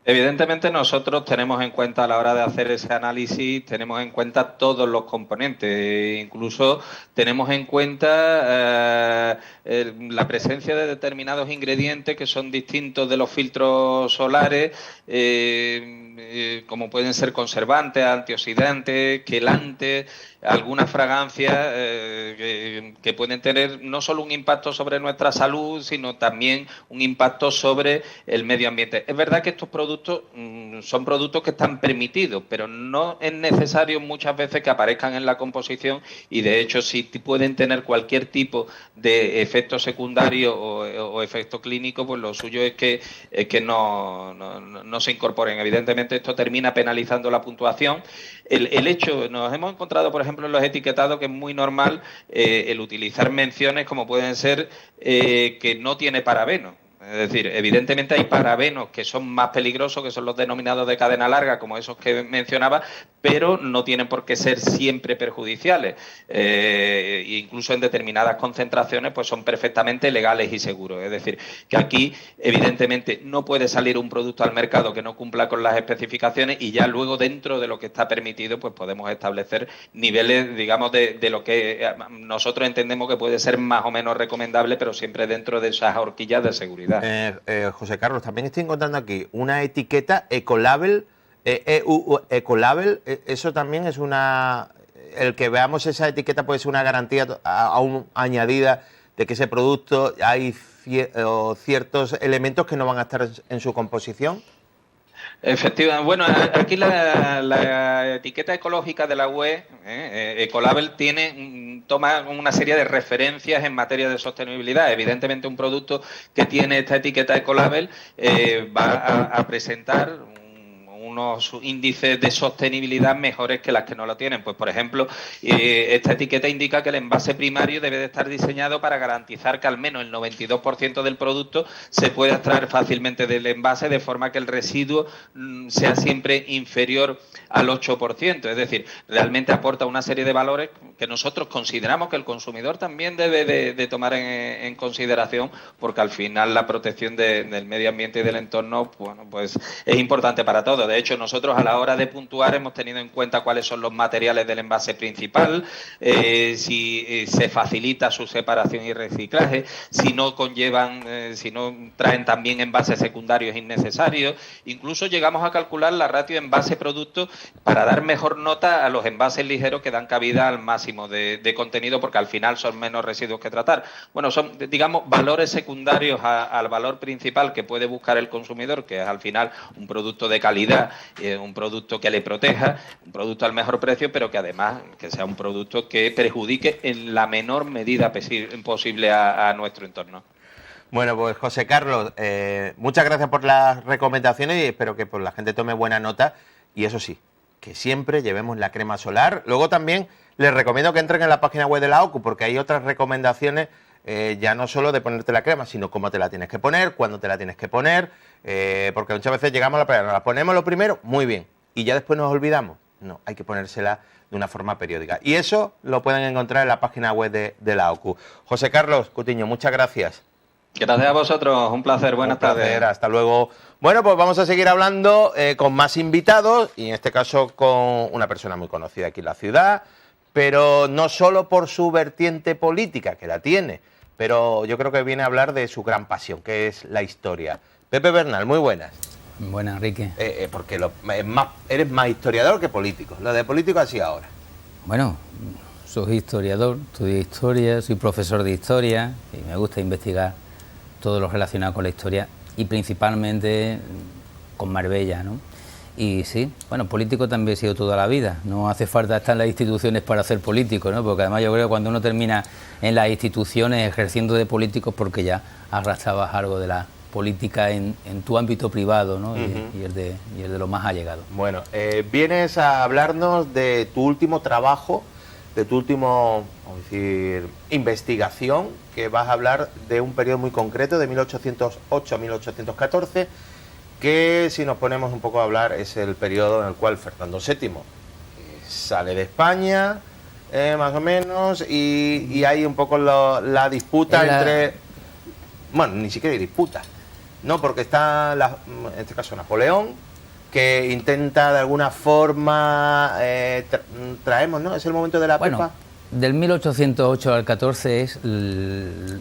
Evidentemente nosotros tenemos en cuenta a la hora de hacer ese análisis, tenemos en cuenta todos los componentes, incluso tenemos en cuenta la presencia de determinados ingredientes que son distintos de los filtros solares, como pueden ser conservantes, antioxidantes, quelantes, algunas fragancias que pueden tener no solo un impacto sobre nuestra salud, sino también un impacto sobre el medio ambiente. Es verdad que estos productos son productos que están permitidos, pero no es necesario muchas veces que aparezcan en la composición y de hecho si pueden tener cualquier tipo de efecto secundario o efecto clínico, pues lo suyo es que no se incorporen. Evidentemente esto termina penalizando la puntuación. El hecho, nos hemos encontrado por ejemplo en los etiquetados que es muy normal el utilizar menciones como pueden ser que no tiene parabenos. Es decir, evidentemente hay parabenos que son más peligrosos, que son los denominados de cadena larga, como esos que mencionaba, pero no tienen por qué ser siempre perjudiciales. Incluso en determinadas concentraciones pues son perfectamente legales y seguros. Es decir, que aquí evidentemente no puede salir un producto al mercado que no cumpla con las especificaciones y ya luego dentro de lo que está permitido pues podemos establecer niveles, digamos, de lo que nosotros entendemos que puede ser más o menos recomendable, pero siempre dentro de esas horquillas de seguridad. José Carlos, también estoy encontrando aquí una etiqueta Ecolabel, Ecolabel, eso también es el que veamos esa etiqueta puede ser una garantía aún añadida de que ese producto hay ciertos elementos que no van a estar en su composición. Efectivamente. Bueno, aquí la etiqueta ecológica de la UE, Ecolabel, toma una serie de referencias en materia de sostenibilidad. Evidentemente, un producto que tiene esta etiqueta Ecolabel va a presentar unos índices de sostenibilidad mejores que las que no lo tienen. Pues, por ejemplo, esta etiqueta indica que el envase primario debe de estar diseñado para garantizar que al menos el 92% del producto se pueda extraer fácilmente del envase, de forma que el residuo sea siempre inferior al 8%. Es decir, realmente aporta una serie de valores que nosotros consideramos que el consumidor también debe de tomar en consideración, porque al final la protección del medio ambiente y del entorno, bueno, pues es importante para todos. De hecho, nosotros a la hora de puntuar hemos tenido en cuenta cuáles son los materiales del envase principal, si se facilita su separación y reciclaje, si no conllevan, si no traen también envases secundarios innecesarios. Incluso llegamos a calcular la ratio envase-producto para dar mejor nota a los envases ligeros que dan cabida al máximo de contenido, porque al final son menos residuos que tratar. Bueno, son, digamos, valores secundarios al valor principal que puede buscar el consumidor, que es al final un producto de calidad, un producto que le proteja, un producto al mejor precio, pero que además que sea un producto que perjudique en la menor medida posible a nuestro entorno. Bueno, pues José Carlos, muchas gracias por las recomendaciones y espero que pues, la gente tome buena nota. Y eso sí, que siempre llevemos la crema solar. Luego también les recomiendo que entren en la página web de la OCU, porque hay otras recomendaciones, ya no solo de ponerte la crema, sino cómo te la tienes que poner, cuándo te la tienes que poner, porque muchas veces llegamos a la playa, nos la ponemos lo primero, muy bien, y ya después nos olvidamos. no, hay que ponérsela de una forma periódica. Y eso lo pueden encontrar en la página web de la OCU. José Carlos Cutiño, muchas gracias. Gracias a vosotros, un placer, buenas tardes. Hasta luego. Bueno, pues vamos a seguir hablando con más invitados, y en este caso con una persona muy conocida aquí en la ciudad, pero no solo por su vertiente política, que la tiene, pero yo creo que viene a hablar de su gran pasión, que es la historia. Pepe Bernal, muy buenas. Buenas, Enrique. Porque eres más historiador que político. Lo de político así ahora. Bueno, soy historiador, estudié historia, soy profesor de historia y me gusta investigar todo lo relacionado con la historia y principalmente con Marbella, ¿no? Y sí, bueno, político también he sido toda la vida, no hace falta estar en las instituciones para ser político, ¿no? Porque además yo creo que cuando uno termina en las instituciones ejerciendo de político es porque ya arrastrabas algo de la política en tu ámbito privado, ¿no? Y el de lo más allegado. Bueno, vienes a hablarnos de tu último trabajo, de tu último, vamos a decir, investigación, que vas a hablar de un periodo muy concreto, de 1808 a 1814, que si nos ponemos un poco a hablar es el periodo en el cual Fernando VII sale de España, más o menos, y hay un poco la disputa entre... Bueno, ni siquiera hay disputa, no, porque está, en este caso, Napoleón, que intenta de alguna forma traemos, ¿no? Es el momento de la pepa. Del 1808 al 14 es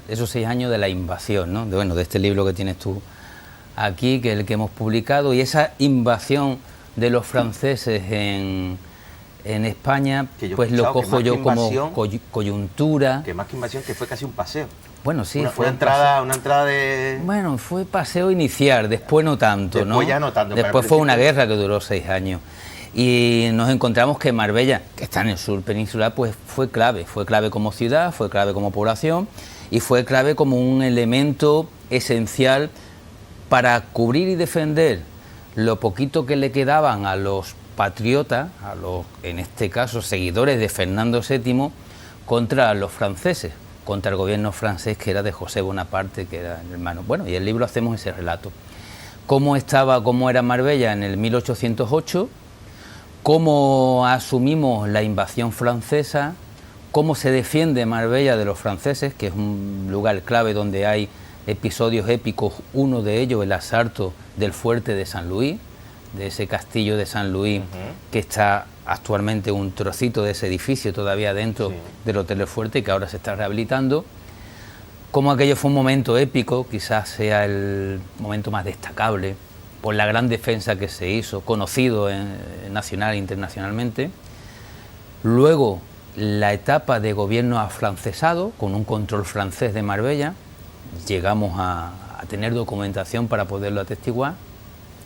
esos 6 años de la invasión, ¿no? De este libro que tienes tú aquí, que es el que hemos publicado, y esa invasión de los franceses en España, pues lo cojo yo como coyuntura. Que más que invasión, que fue casi un paseo. Bueno, sí, una entrada de... Bueno, fue paseo inicial, después no tanto, ¿no? Después ya no tanto. Después fue una guerra que duró 6 años. Y nos encontramos que Marbella, que está en el sur peninsular, pues fue clave como ciudad, fue clave como población y fue clave como un elemento esencial para cubrir y defender lo poquito que le quedaban a los patriotas, a los, en este caso, seguidores de Fernando VII, contra los franceses, contra el gobierno francés, que era de José Bonaparte, que era el hermano. Bueno, y en el libro hacemos ese relato. Cómo era Marbella en el 1808, cómo asumimos la invasión francesa, cómo se defiende Marbella de los franceses, que es un lugar clave donde hay episodios épicos, uno de ellos el asalto del fuerte de San Luis, de ese castillo de San Luis, que está actualmente un trocito de ese edificio todavía dentro del Hotel del Fuerte, que ahora se está rehabilitando. Como aquello fue un momento épico, quizás sea el momento más destacable por la gran defensa que se hizo, conocido nacional e internacionalmente. Luego, la etapa de gobierno afrancesado, con un control francés de Marbella, llegamos a tener documentación para poderlo atestiguar.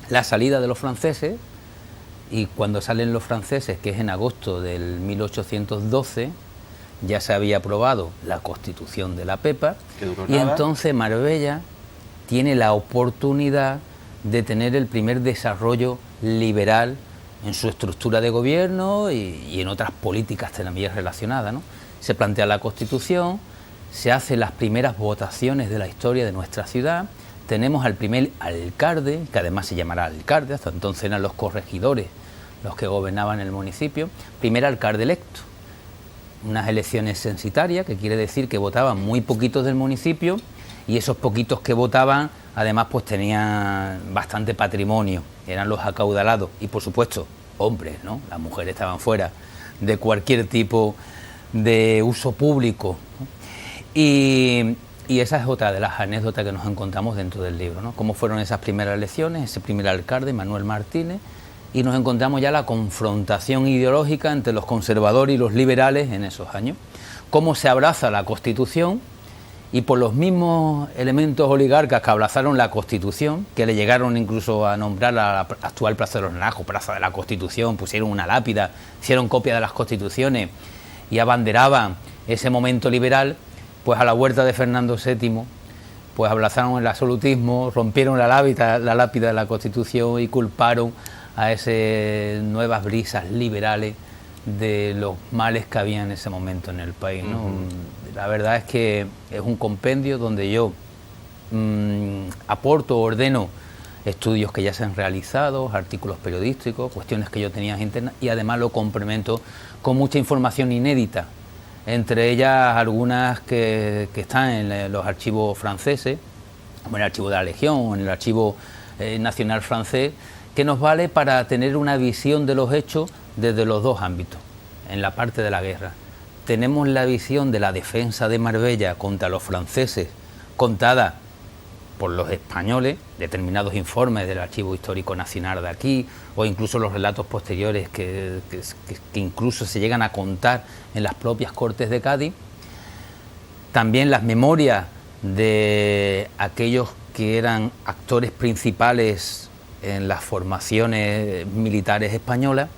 La salida de los franceses, y cuando salen los franceses, que es en agosto del 1812, ya se había aprobado la Constitución de la Pepa, y entonces Marbella tiene la oportunidad de tener el primer desarrollo liberal en su estructura de gobierno y en otras políticas también relacionadas, ¿no? Se plantea la Constitución, se hacen las primeras votaciones de la historia de nuestra ciudad, tenemos al primer alcalde, que además se llamará alcalde, hasta entonces eran los corregidores los que gobernaban el municipio, primer alcalde electo. Unas elecciones censitarias, que quiere decir que votaban muy poquitos del municipio, y esos poquitos que votaban, además, pues tenían bastante patrimonio, eran los acaudalados, y por supuesto, hombres, ¿no? Las mujeres estaban fuera de cualquier tipo de uso público, ¿no? Y esa es otra de las anécdotas que nos encontramos dentro del libro, ¿no? Cómo fueron esas primeras elecciones, ese primer alcalde, Manuel Martínez, y nos encontramos ya la confrontación ideológica entre los conservadores y los liberales en esos años. Cómo se abraza la Constitución, y por los mismos elementos oligarcas que abrazaron la Constitución, que le llegaron incluso a nombrar a la actual Plaza de los Naranjos, Plaza de la Constitución, pusieron una lápida, hicieron copia de las constituciones y abanderaban ese momento liberal, pues a la huerta de Fernando VII, pues abrazaron el absolutismo, rompieron la lápida de la Constitución y culparon a esas nuevas brisas liberales de los males que había en ese momento en el país, ¿no? La verdad es que es un compendio donde yo aporto, ordeno estudios que ya se han realizado, artículos periodísticos, cuestiones que yo tenía internas, y además lo complemento con mucha información inédita, entre ellas algunas que están en los archivos franceses, como en el archivo de la Legión o en el archivo nacional francés, que nos vale para tener una visión de los hechos desde los dos ámbitos. En la parte de la guerra tenemos la visión de la defensa de Marbella contra los franceses, contada por los españoles, determinados informes del Archivo Histórico Nacional de aquí, o incluso los relatos posteriores que incluso se llegan a contar en las propias Cortes de Cádiz. También las memorias de aquellos que eran actores principales en las formaciones militares españolas,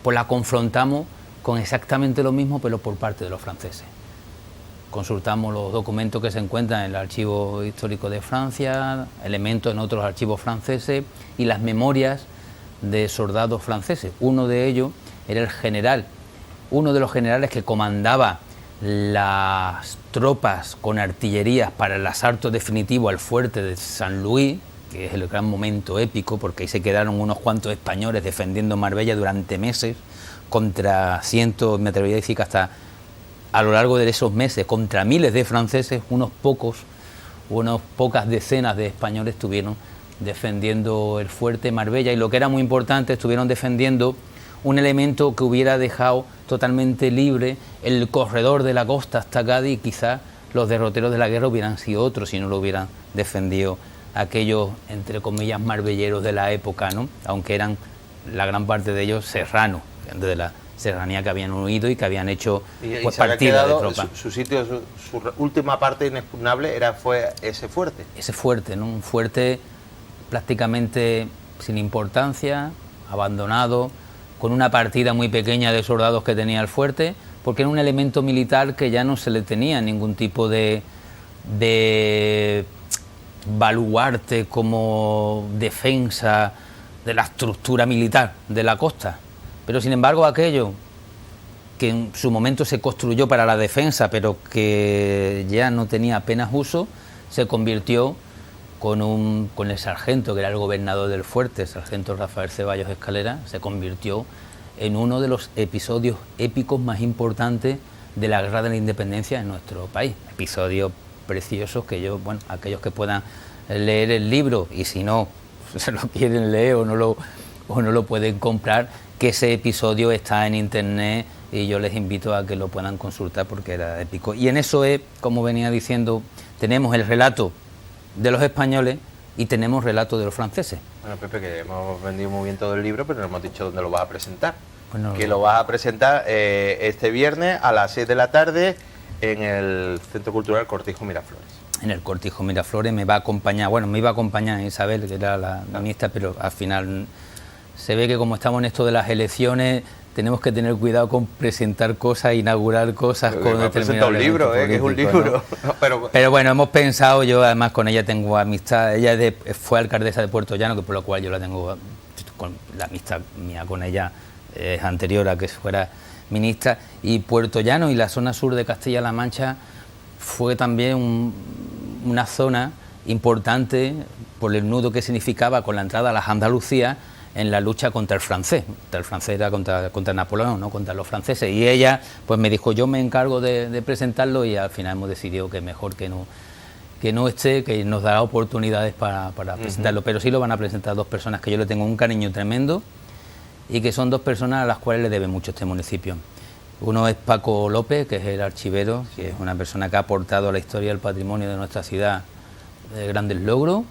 pues la confrontamos con exactamente lo mismo, pero por parte de los franceses. Consultamos los documentos que se encuentran en el Archivo Histórico de Francia, elementos en otros archivos franceses y las memorias de soldados franceses. Uno de ellos era el general, uno de los generales que comandaba las tropas con artillerías para el asalto definitivo al fuerte de San Luis, que es el gran momento épico, porque ahí se quedaron unos cuantos españoles defendiendo Marbella durante meses, contra cientos, me atrevería a decir que hasta a lo largo de esos meses, contra miles de franceses, unas pocas decenas de españoles estuvieron defendiendo el fuerte Marbella, y lo que era muy importante, estuvieron defendiendo un elemento que hubiera dejado totalmente libre el corredor de la costa hasta Cádiz, y quizás los derroteros de la guerra hubieran sido otros si no lo hubieran defendido aquellos, entre comillas, marbelleros de la época, ¿no? Aunque eran la gran parte de ellos serranos, de la serranía que habían huido y que habían hecho pues, partidas de tropas. Su sitio, su última parte inexpugnable fue ese fuerte. Ese fuerte, ¿no? Un fuerte prácticamente sin importancia, abandonado, con una partida muy pequeña de soldados que tenía el fuerte, porque era un elemento militar que ya no se le tenía ningún tipo de baluarte como defensa de la estructura militar de la costa. Pero sin embargo aquello que en su momento se construyó para la defensa, pero que ya no tenía apenas uso, se convirtió con el sargento, que era el gobernador del fuerte, el sargento Rafael Ceballos Escalera, se convirtió en uno de los episodios épicos más importantes de la Guerra de la Independencia en nuestro país. Episodios preciosos que aquellos que puedan leer el libro, y si no se lo quieren leer o no lo pueden comprar, que ese episodio está en internet y yo les invito a que lo puedan consultar porque era épico. Y en eso es, como venía diciendo, tenemos el relato de los españoles y tenemos relato de los franceses. Bueno, Pepe, que hemos vendido muy bien todo el libro, pero no hemos dicho dónde lo vas a presentar. Bueno, que lo vas a presentar este viernes a las 6 de la tarde en el Centro Cultural Cortijo Miraflores. En el Cortijo Miraflores me iba a acompañar Isabel, que era la ministra, pero al final se ve que como estamos en esto de las elecciones, tenemos que tener cuidado con presentar cosas, inaugurar cosas con determinados un libro, que es un libro. ¿No? Pero bueno, hemos pensado, yo además con ella tengo amistad, ella fue alcaldesa de Puerto Llano, que por lo cual yo la tengo, la amistad mía con ella es anterior a que fuera ministra, y Puerto Llano y la zona sur de Castilla-La Mancha fue también una zona importante por el nudo que significaba con la entrada a las Andalucías en la lucha contra el francés. El francés era contra Napoleón, ¿no? Contra los franceses, y ella pues me dijo, yo me encargo de presentarlo, y al final hemos decidido que mejor que no esté, que nos dará oportunidades para presentarlo, pero sí lo van a presentar dos personas que yo le tengo un cariño tremendo y que son dos personas a las cuales le debe mucho este municipio. Uno es Paco López, que es el archivero, que es una persona que ha aportado a la historia del patrimonio de nuestra ciudad grandes logros,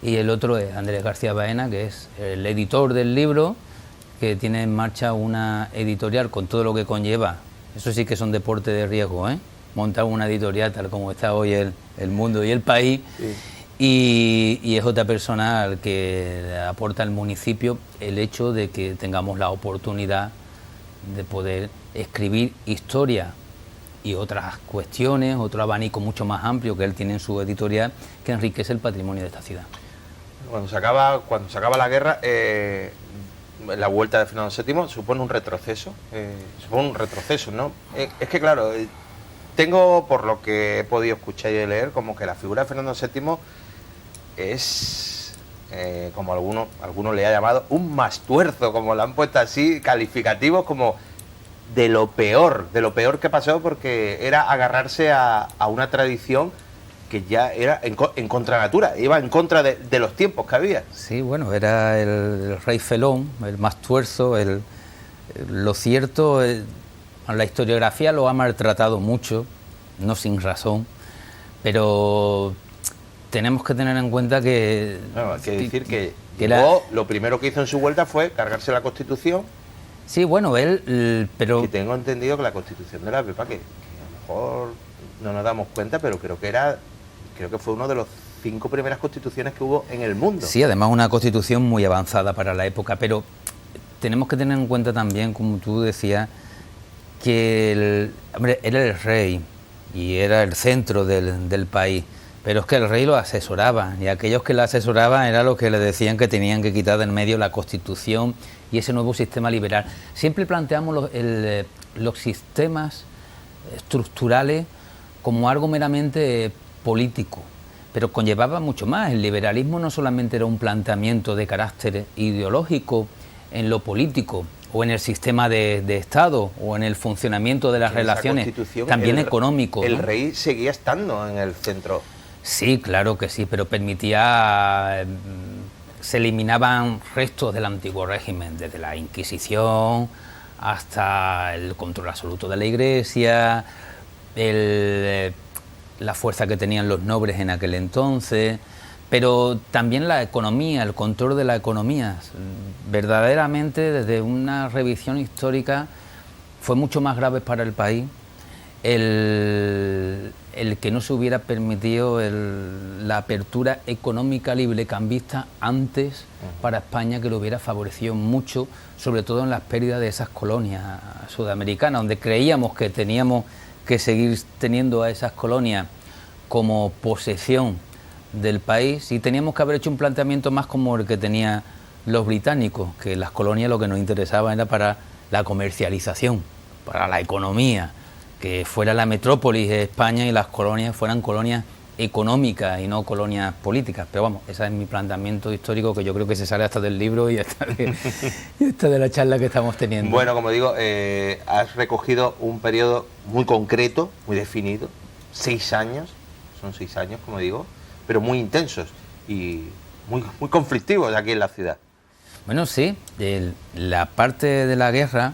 y el otro es Andrés García Baena, que es el editor del libro, que tiene en marcha una editorial con todo lo que conlleva. Eso sí que son deportes de riesgo, ¿eh? Montar una editorial tal como está hoy el mundo y el país. Sí. Y es otra persona al que aporta al municipio el hecho de que tengamos la oportunidad de poder escribir historia y otras cuestiones, otro abanico mucho más amplio que él tiene en su editorial, que enriquece el patrimonio de esta ciudad. Cuando se acaba la guerra, la vuelta de Fernando VII supone un retroceso, ¿no? Es que claro, tengo, por lo que he podido escuchar y leer, como que la figura de Fernando VII es como algunos le ha llamado, un mastuerzo, como lo han puesto así, calificativos como de lo peor que pasó, porque era agarrarse a una tradición que ya era en contra natura, iba en contra de los tiempos que había. Sí, bueno, era el rey felón, el mastuerzo, lo cierto, la historiografía lo ha maltratado mucho, no sin razón, pero tenemos que tener en cuenta que... No, hay que decir que llegó, lo primero que hizo en su vuelta fue cargarse la Constitución. Sí, bueno, pero... Y tengo entendido que la Constitución de la Pepa, que a lo mejor no nos damos cuenta, pero creo que fue uno de los 5 primeras constituciones que hubo en el mundo. Sí, además una constitución muy avanzada para la época, pero tenemos que tener en cuenta también, como tú decías, que hombre, era el rey y era el centro del país, pero es que el rey lo asesoraba, y aquellos que lo asesoraban eran los que le decían que tenían que quitar del medio la Constitución y ese nuevo sistema liberal. Siempre planteamos los sistemas estructurales como algo meramente político, pero conllevaba mucho más. El liberalismo no solamente era un planteamiento de carácter ideológico en lo político o en el sistema de Estado o en el funcionamiento de las relaciones, también económico. El rey seguía estando en el centro. Sí, claro que sí, pero permitía... se eliminaban restos del antiguo régimen, desde la Inquisición hasta el control absoluto de la Iglesia, la fuerza que tenían los nobles en aquel entonces, pero también la economía, el control de la economía. Verdaderamente, desde una revisión histórica, fue mucho más grave para el país el que no se hubiera permitido la apertura económica librecambista antes para España, que lo hubiera favorecido mucho, sobre todo en las pérdidas de esas colonias sudamericanas, donde creíamos que teníamos que seguir teniendo a esas colonias como posesión del país, y teníamos que haber hecho un planteamiento más como el que tenían los británicos, que las colonias lo que nos interesaba era para la comercialización, para la economía, que fuera la metrópolis de España y las colonias fueran colonias económicas y no colonias políticas. Pero vamos, ese es mi planteamiento histórico, que yo creo que se sale hasta del libro y hasta de la charla que estamos teniendo. Bueno, como digo, has recogido un periodo muy concreto, muy definido, 6 años, son 6 años, como digo, pero muy intensos y muy conflictivos aquí en la ciudad. Bueno, sí, la parte de la guerra...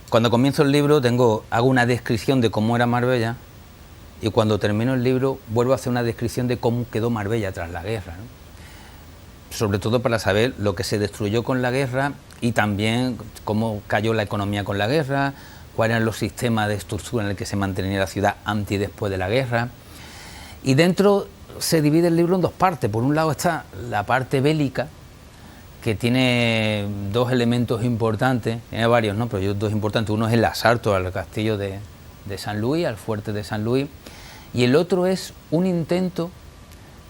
cuando comienzo el libro hago una descripción de cómo era Marbella, y cuando termino el libro vuelvo a hacer una descripción de cómo quedó Marbella tras la guerra, ¿no? Sobre todo para saber lo que se destruyó con la guerra y también cómo cayó la economía con la guerra, cuáles eran los sistemas de estructura en el que se mantenía la ciudad antes y después de la guerra. Y dentro se divide el libro en 2 partes. Por un lado está la parte bélica, que tiene 2 elementos importantes, tiene varios, ¿no? Pero yo 2 importantes. Uno es el asalto al castillo de San Luis, al fuerte de San Luis, y el otro es un intento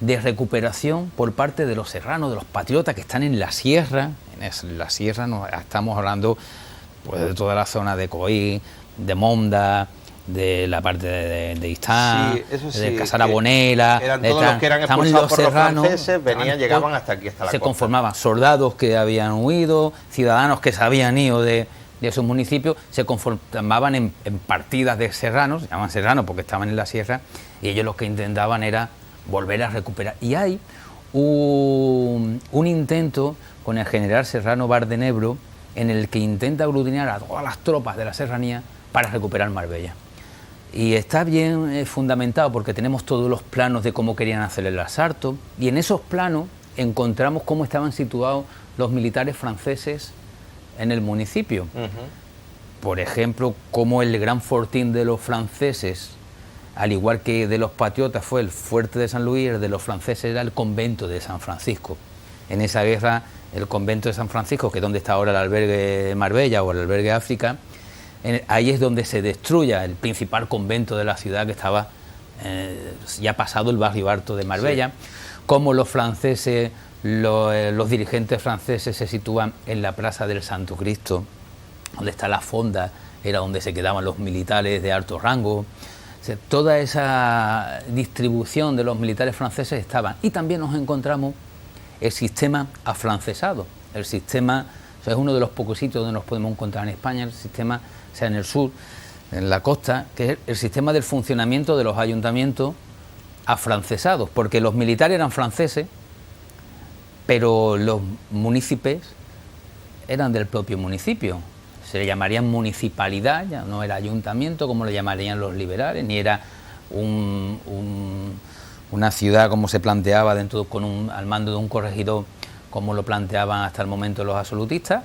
de recuperación por parte de los serranos, de los patriotas que están en la sierra. En la sierra estamos hablando pues de toda la zona de Coí, de Monda, de la parte de Istán, sí, de Casarabonela, eran todos los que eran expulsados por los franceses, llegaban hasta aquí, hasta la costa. Se conformaban soldados que habían huido, ciudadanos que se habían ido de esos municipios, se conformaban en partidas de serranos, se llaman serranos porque estaban en la sierra, y ellos lo que intentaban era volver a recuperar. Y hay un intento con el general Serrano Bardenebro, en el que intenta aglutinar a todas las tropas de la serranía para recuperar Marbella. Y está bien fundamentado porque tenemos todos los planos de cómo querían hacer el asalto, y en esos planos encontramos cómo estaban situados los militares franceses en el municipio. Por ejemplo, cómo el gran fortín de los franceses, al igual que de los patriotas fue el fuerte de San Luis, el de los franceses era el convento de San Francisco. En esa guerra, el convento de San Francisco, que es donde está ahora el albergue Marbella o el albergue África, ahí es donde se destruye el principal convento de la ciudad, que estaba ya pasado el barrio alto de Marbella. Sí. Cómo los franceses, los dirigentes franceses se sitúan en la plaza del Santo Cristo, donde está la fonda, era donde se quedaban los militares de alto rango. O sea, toda esa distribución de los militares franceses estaban. Y también nos encontramos el sistema afrancesado. El sistema, o sea, es uno de los pocos sitios donde nos podemos encontrar en España, el sistema, o sea, en el sur, en la costa, que es el sistema del funcionamiento de los ayuntamientos afrancesados, porque los militares eran franceses, pero los municipios eran del propio municipio. Se le llamarían municipalidad, ya no era ayuntamiento como le llamarían los liberales, ni era una ciudad como se planteaba al mando de un corregidor, como lo planteaban hasta el momento los absolutistas.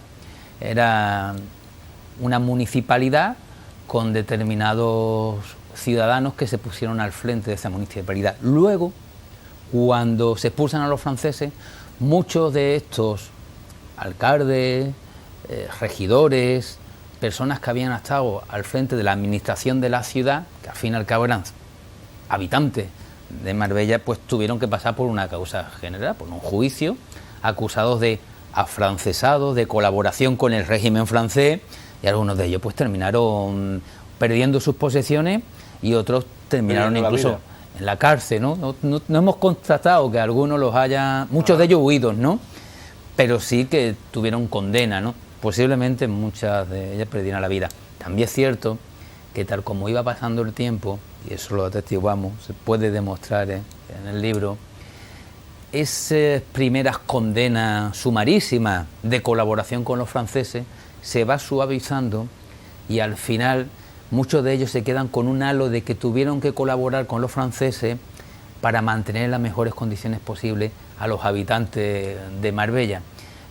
Era una municipalidad con determinados ciudadanos que se pusieron al frente de esa municipalidad. Luego, cuando se expulsan a los franceses, muchos de estos alcaldes, regidores, personas que habían estado al frente de la administración de la ciudad, que al fin y al cabo eran habitantes de Marbella, pues tuvieron que pasar por una causa general, por un juicio, acusados de afrancesados, de colaboración con el régimen francés, y algunos de ellos pues terminaron perdiendo sus posesiones y otros terminaron incluso en la cárcel, ¿no? No hemos constatado que algunos los haya, muchos de ellos huidos, ¿no? Pero sí que tuvieron condena, ¿no? Posiblemente muchas de ellas perdieran la vida. También es cierto que tal como iba pasando el tiempo, y eso lo atestiguamos, se puede demostrar en el libro, esas primeras condenas sumarísimas de colaboración con los franceses se va suavizando y al final muchos de ellos se quedan con un halo de que tuvieron que colaborar con los franceses para mantener en las mejores condiciones posibles a los habitantes de Marbella.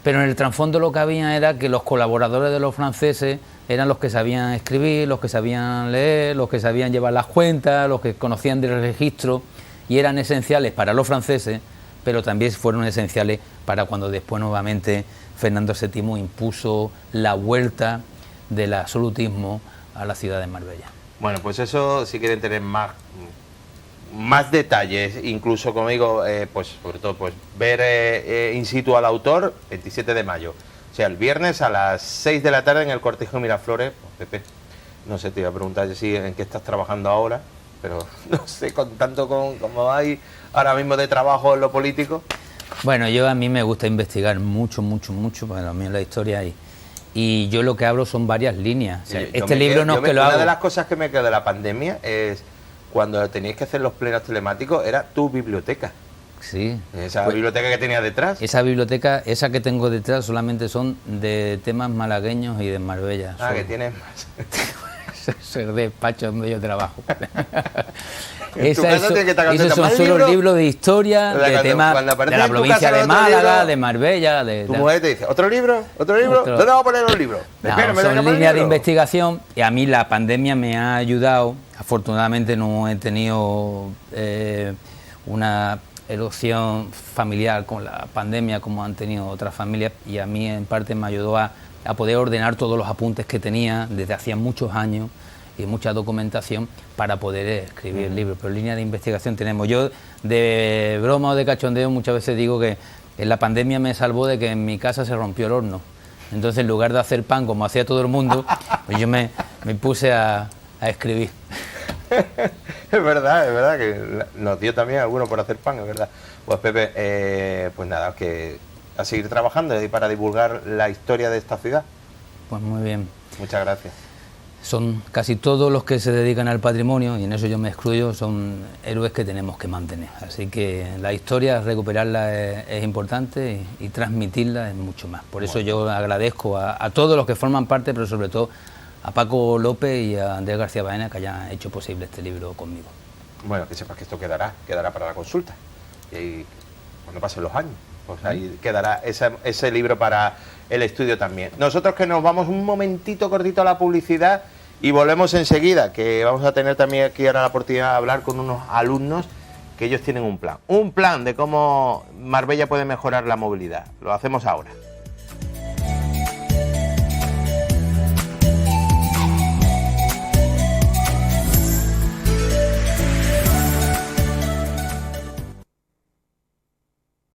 Pero en el trasfondo lo que había era que los colaboradores de los franceses eran los que sabían escribir, los que sabían leer, los que sabían llevar las cuentas, los que conocían del registro, y eran esenciales para los franceses, pero también fueron esenciales para cuando después nuevamente Fernando VII impuso la vuelta del absolutismo a la ciudad de Marbella. Bueno, pues eso, si quieren tener más detalles, incluso conmigo, pues sobre todo pues ver in situ al autor, 27 de mayo. O sea, el viernes a las 6 de la tarde en el Cortijo Miraflores. Pues, Pepe, no sé, te iba a preguntar si en qué estás trabajando ahora, pero no sé, con tanto como hay ahora mismo de trabajo en lo político. Bueno, a mí me gusta investigar mucho, bueno, a mí en la historia y yo lo que hablo son varias líneas. O sea, este libro no es que lo hago. Una de las cosas que me quedó de la pandemia es cuando teníais que hacer los plenos telemáticos, era tu biblioteca. Sí. Esa biblioteca que tenías detrás. Esa biblioteca, esa que tengo detrás, solamente son de temas malagueños y de Marbella. Ah, que tienes más. Ser despacho donde yo trabajo. Esos son solo libros de historia, de temas de la provincia de Málaga, de Marbella. Tu mujer te dice, ¿otro libro? ¿Otro libro? ¿Dónde vamos a poner los libros? No, son líneas de investigación y a mí la pandemia me ha ayudado. Afortunadamente no he tenido una erupción familiar con la pandemia como han tenido otras familias, y a mí en parte me ayudó a poder ordenar todos los apuntes que tenía desde hacía muchos años y mucha documentación para poder escribir el libro. Pero línea de investigación tenemos. Yo de broma o de cachondeo muchas veces digo que en la pandemia me salvó de que en mi casa se rompió el horno. Entonces en lugar de hacer pan como hacía todo el mundo, pues yo me puse a escribir. Es verdad que nos dio también alguno por hacer pan, es verdad. Pues Pepe, pues nada, que a seguir trabajando y para divulgar la historia de esta ciudad. Pues muy bien. Muchas gracias. Son casi todos los que se dedican al patrimonio, y en eso yo me excluyo, son héroes que tenemos que mantener. Así que la historia, recuperarla es importante y transmitirla es mucho más. Por eso yo agradezco a todos los que forman parte, pero sobre todo a Paco López y a Andrés García Baena, que hayan hecho posible este libro conmigo. Bueno, que sepas que esto quedará para la consulta. Y cuando pasen los años, pues ahí quedará ese libro para el estudio también. Nosotros que nos vamos un momentito cortito a la publicidad y volvemos enseguida, que vamos a tener también aquí ahora la oportunidad de hablar con unos alumnos que ellos tienen un plan de cómo Marbella puede mejorar la movilidad. Lo hacemos ahora.